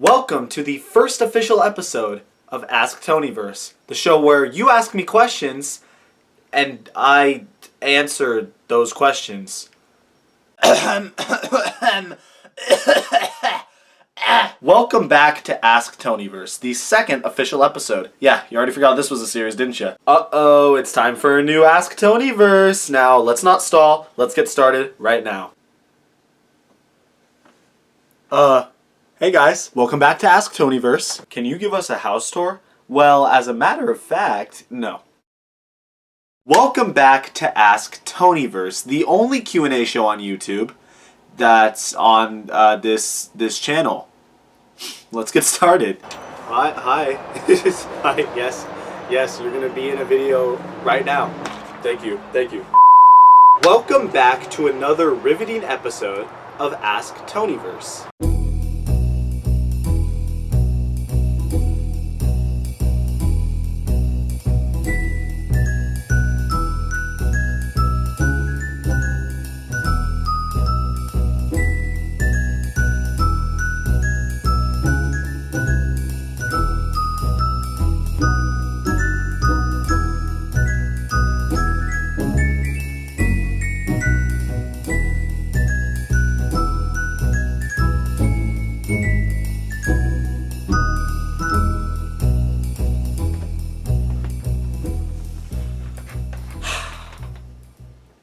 Welcome to the first official episode of Ask Toniverse, the show where you ask me questions and I answer those questions. Welcome back to Ask Toniverse, the second official episode. Yeah, you already forgot this was a series, didn't you? Uh-oh, it's time for a new Ask Toniverse. Now, let's not stall. Let's get started right now. Hey guys, welcome back to Ask Toniverse. Can you give us a house tour? Well, as a matter of fact, no. Welcome back to Ask Toniverse, the only Q&A show on YouTube that's on this channel. Let's get started. Hi. Hi, yes, you're gonna be in a video right now. Thank you. Welcome back to another riveting episode of Ask Toniverse.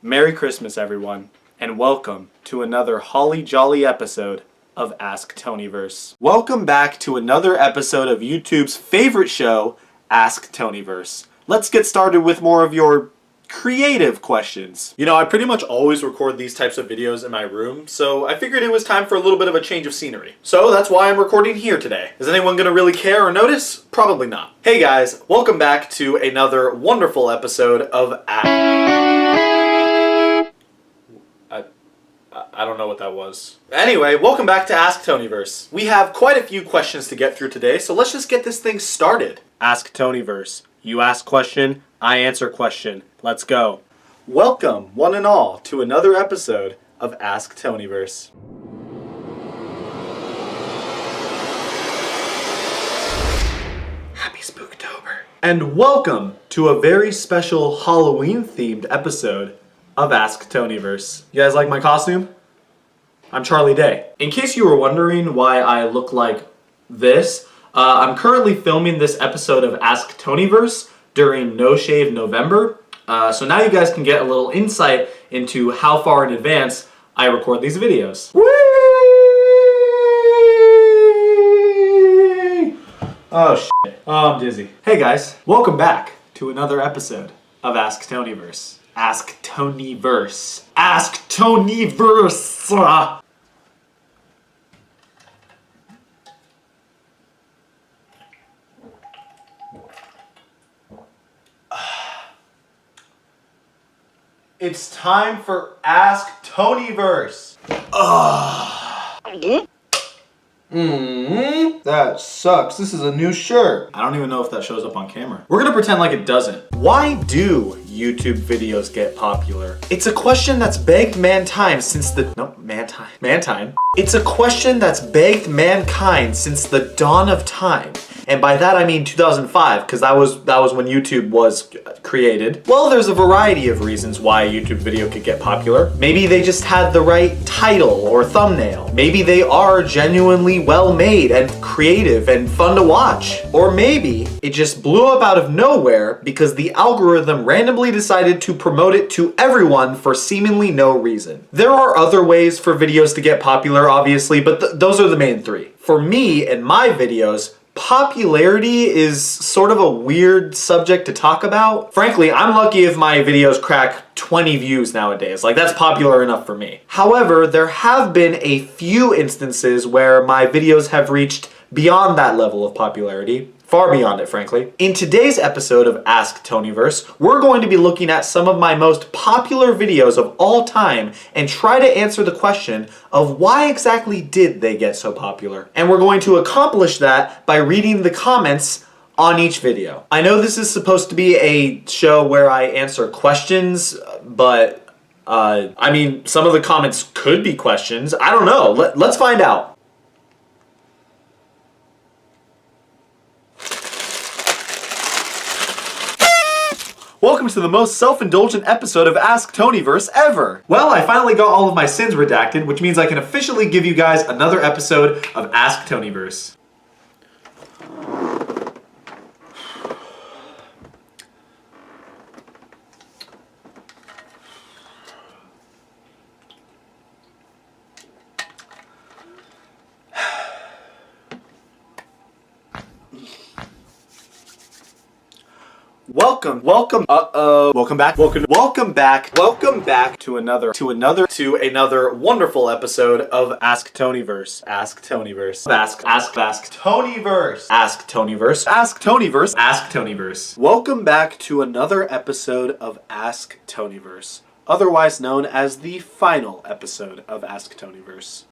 Merry Christmas, everyone, and welcome to another holly jolly episode of Ask Toniverse. Welcome back to another episode of YouTube's favorite show, Ask Toniverse. Let's get started with more of your creative questions. You know, I pretty much always record these types of videos in my room, so I figured it was time for a little bit of a change of scenery. So that's why I'm recording here today. Is anyone gonna really care or notice? Probably not. Hey guys, welcome back to another wonderful episode of I don't know what that was. Anyway, welcome back to Ask Toniverse. We have quite a few questions to get through today, so let's just get this thing started. Ask Toniverse. You ask question, I answer question. Let's go. Welcome, one and all, to another episode of Ask Toniverse. Happy Spooktober. And welcome to a very special Halloween-themed episode of Ask Toniverse. You guys like my costume? I'm Charlie Day. In case you were wondering why I look like this, I'm currently filming this episode of Ask Toniverse during No Shave November. So now you guys can get a little insight into how far in advance I record these videos. Whee! Oh shit. Oh, I'm dizzy. Hey guys, welcome back to another episode of Ask Toniverse. Ask Toniverse. Ask Toniverse! It's time for Ask Toniverse. That sucks. This is a new shirt. I don't even know if that shows up on camera. We're gonna pretend like it doesn't. Why do YouTube videos get popular? It's a question that's begged mankind since the... Mantime. It's a question that's begged mankind since the dawn of time. And by that I mean 2005, because that was when YouTube was created. Well, there's a variety of reasons why a YouTube video could get popular. Maybe they just had the right title or thumbnail. Maybe they are genuinely well made and creative and fun to watch. Or maybe it just blew up out of nowhere because the algorithm randomly decided to promote it to everyone for seemingly no reason. There are other ways for videos to get popular, obviously, but those are the main three. For me and my videos, popularity is sort of a weird subject to talk about. Frankly, I'm lucky if my videos crack 20 views nowadays. Like, that's popular enough for me. However, there have been a few instances where my videos have reached beyond that level of popularity. Far beyond it, frankly. In today's episode of Ask Toniverse, we're going to be looking at some of my most popular videos of all time and try to answer the question of why exactly did they get so popular? And we're going to accomplish that by reading the comments on each video. I know this is supposed to be a show where I answer questions, but I mean, some of the comments could be questions. I don't know. Let's find out. Welcome to the most self-indulgent episode of Ask Toniverse ever! Well, I finally got all of my sins redacted, which means I can officially give you guys another episode of Ask Toniverse. Welcome back to another wonderful episode of Ask Toniverse. Ask Toniverse. Ask Toniverse. Ask Toniverse. Ask Toniverse. Ask Toniverse. Welcome back to another episode of Ask Toniverse, otherwise known as the final episode of Ask Toniverse.